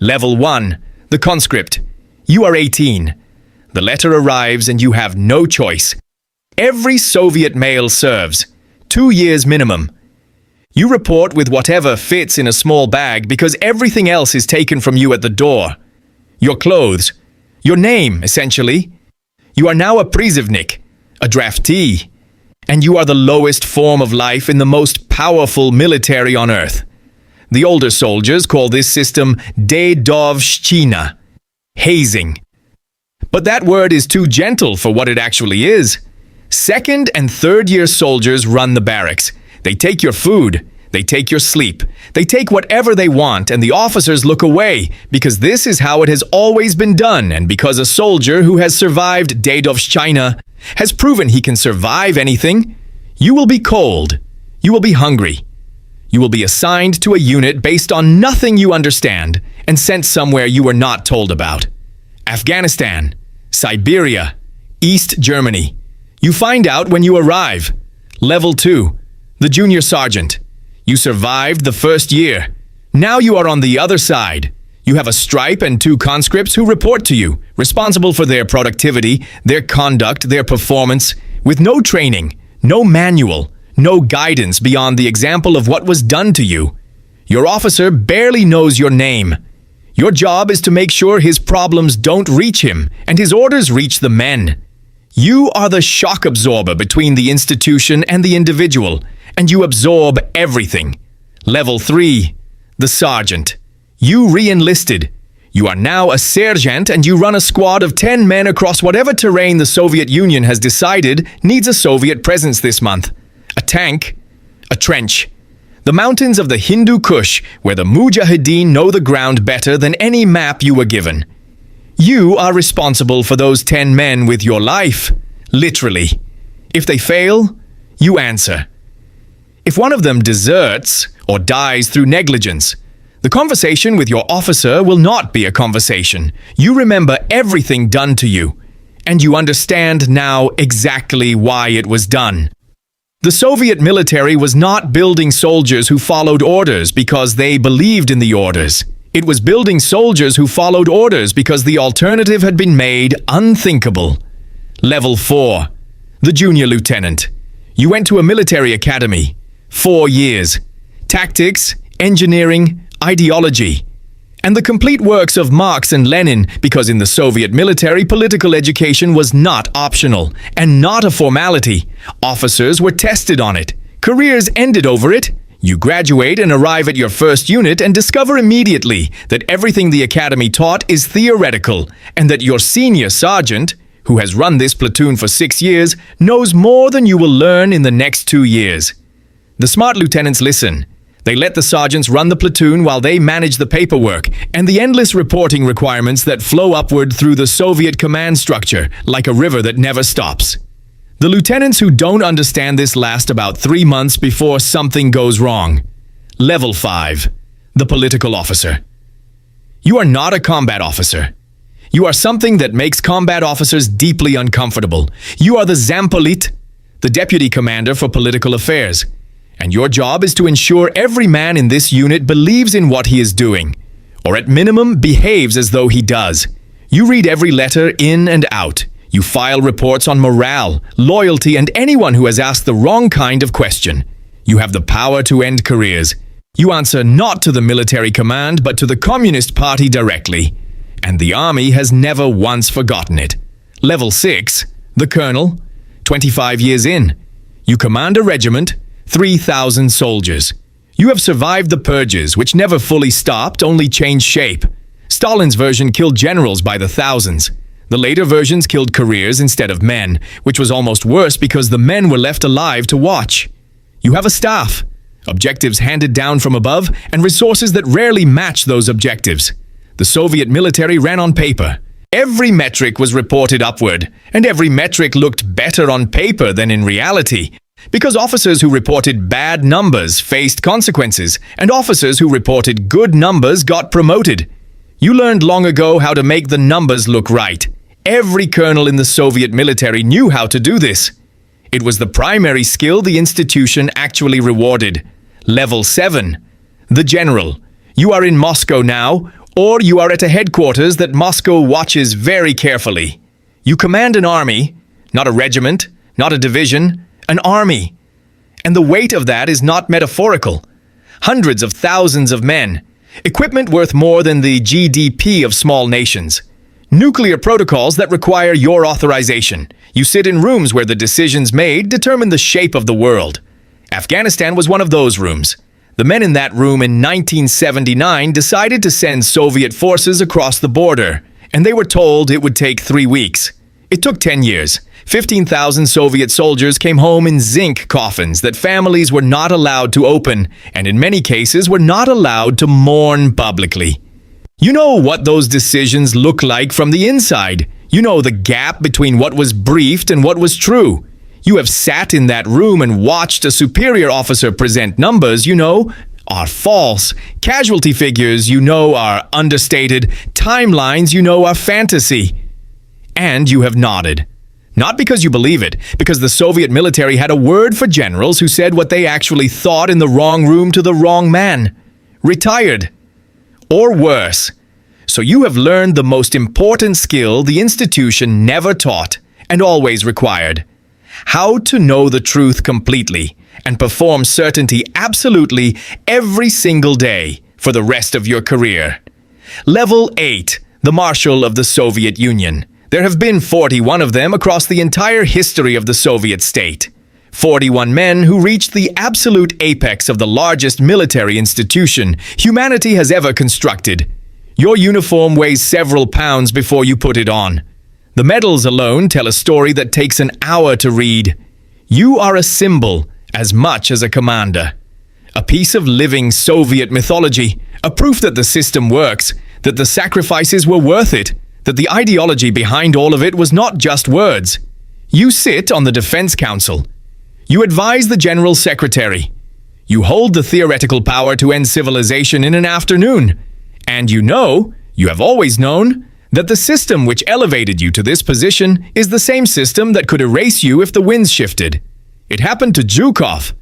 Level 1. The conscript. You are 18. The letter arrives and you have no choice. Every Soviet male serves. 2 years minimum. You report with whatever fits in a small bag because everything else is taken from you at the door. Your clothes. Your name, essentially. You are now a prizivnik, a draftee. And you are the lowest form of life in the most powerful military on earth. The older soldiers call this system dedovshchina, hazing. But that word is too gentle for what it actually is. Second and third year soldiers run the barracks. They take your food, they take your sleep, they take whatever they want, and the officers look away because this is how it has always been done, and because a soldier who has survived dedovshchina has proven he can survive anything. You will be cold. You will be hungry. You will be assigned to a unit based on nothing you understand and sent somewhere you were not told about. Afghanistan, Siberia, East Germany. You find out when you arrive. Level 2. The junior sergeant. You survived the first year. Now you are on the other side. You have a stripe and 2 conscripts who report to you, responsible for their productivity, their conduct, their performance, with no training, no manual, no guidance beyond the example of what was done to you. Your officer barely knows your name. Your job is to make sure his problems don't reach him and his orders reach the men. You are the shock absorber between the institution and the individual, and you absorb everything. Level 3. The sergeant. You re-enlisted. You are now a sergeant and you run a squad of 10 men across whatever terrain the Soviet Union has decided needs a Soviet presence this month. A tank, a trench. The mountains of the Hindu Kush, where the Mujahideen know the ground better than any map you were given. You are responsible for those 10 men with your life, literally. If they fail, you answer. If one of them deserts or dies through negligence, the conversation with your officer will not be a conversation. You remember everything done to you, and you understand now exactly why it was done. The Soviet military was not building soldiers who followed orders because they believed in the orders. It was building soldiers who followed orders because the alternative had been made unthinkable. Level 4. The junior lieutenant. You went to a military academy. 4 years. Tactics, engineering, ideology, and the complete works of Marx and Lenin, because in the Soviet military, political education was not optional and not a formality. Officers were tested on it. Careers ended over it. You graduate and arrive at your first unit and discover immediately that everything the academy taught is theoretical and that your senior sergeant, who has run this platoon for 6 years, knows more than you will learn in the next 2 years. The smart lieutenants listen. They let the sergeants run the platoon while they manage the paperwork and the endless reporting requirements that flow upward through the Soviet command structure like a river that never stops. The lieutenants who don't understand this last about 3 months before something goes wrong. Level 5. The political officer. You are not a combat officer. You are something that makes combat officers deeply uncomfortable. You are the zampolit, the deputy commander for political affairs. And your job is to ensure every man in this unit believes in what he is doing, or at minimum behaves as though he does. You read every letter in and out. You file reports on morale, loyalty, and anyone who has asked the wrong kind of question. You have the power to end careers. You answer not to the military command, but to the Communist Party directly. And the army has never once forgotten it. Level 6. The colonel. 25 years in. You command a regiment, 3,000 soldiers. You have survived the purges, which never fully stopped, only changed shape. Stalin's version killed generals by the thousands. The later versions killed careers instead of men, which was almost worse because the men were left alive to watch. You have a staff, objectives handed down from above, and resources that rarely match those objectives. The Soviet military ran on paper. Every metric was reported upward, and every metric looked better on paper than in reality. Because officers who reported bad numbers faced consequences, and officers who reported good numbers got promoted. You learned long ago how to make the numbers look right. Every colonel in the Soviet military knew how to do this. It was the primary skill the institution actually rewarded. Level 7. The general. You are in Moscow now, or you are at a headquarters that Moscow watches very carefully. You command an army, not a regiment, not a division, an army. And the weight of that is not metaphorical. Hundreds of thousands of men, equipment worth more than the GDP of small nations. Nuclear protocols that require your authorization. You sit in rooms where the decisions made determine the shape of the world. Afghanistan was one of those rooms. The men in that room in 1979 decided to send Soviet forces across the border, and they were told it would take 3 weeks. It took 10 years. 15,000 Soviet soldiers came home in zinc coffins that families were not allowed to open, and in many cases were not allowed to mourn publicly. You know what those decisions look like from the inside. You know the gap between what was briefed and what was true. You have sat in that room and watched a superior officer present numbers you know are false, casualty figures you know are understated, timelines you know are fantasy. And you have nodded. Not because you believe it, because the Soviet military had a word for generals who said what they actually thought in the wrong room to the wrong man. Retired. Or worse. So you have learned the most important skill the institution never taught and always required. How to know the truth completely and perform certainty absolutely every single day for the rest of your career. Level 8, the Marshal of the Soviet Union. There have been 41 of them across the entire history of the Soviet state. 41 men who reached the absolute apex of the largest military institution humanity has ever constructed. Your uniform weighs several pounds before you put it on. The medals alone tell a story that takes an hour to read. You are a symbol as much as a commander. A piece of living Soviet mythology, a proof that the system works, that the sacrifices were worth it, that the ideology behind all of it was not just words. You sit on the Defense Council. You advise the General Secretary. You hold the theoretical power to end civilization in an afternoon. And you have always known, that the system which elevated you to this position is the same system that could erase you if the winds shifted. It happened to Zhukov.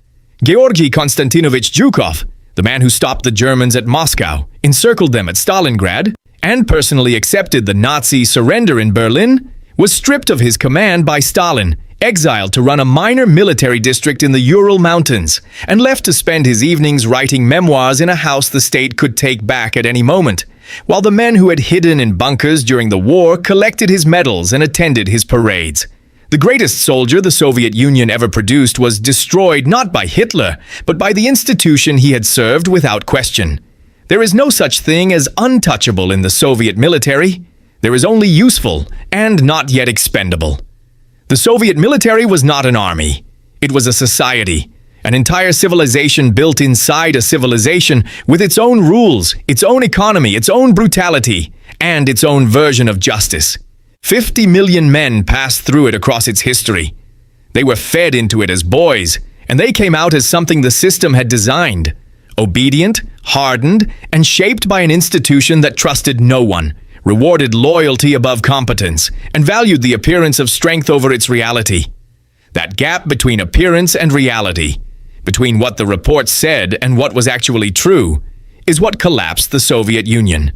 Georgy Konstantinovich Zhukov, the man who stopped the Germans at Moscow, encircled them at Stalingrad, and personally accepted the Nazi surrender in Berlin, was stripped of his command by Stalin, exiled to run a minor military district in the Ural Mountains, and left to spend his evenings writing memoirs in a house the state could take back at any moment, while the men who had hidden in bunkers during the war collected his medals and attended his parades. The greatest soldier the Soviet Union ever produced was destroyed not by Hitler, but by the institution he had served without question. There is no such thing as untouchable in the Soviet military. There is only useful and not yet expendable. The Soviet military was not an army. It was a society, an entire civilization built inside a civilization with its own rules, its own economy, its own brutality, and its own version of justice. 50 million men passed through it across its history. They were fed into it as boys, and they came out as something the system had designed. Obedient, hardened, and shaped by an institution that trusted no one, rewarded loyalty above competence, and valued the appearance of strength over its reality. That gap between appearance and reality, between what the reports said and what was actually true, is what collapsed the Soviet Union.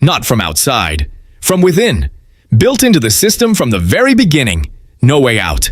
Not from outside, from within. Built into the system from the very beginning, no way out.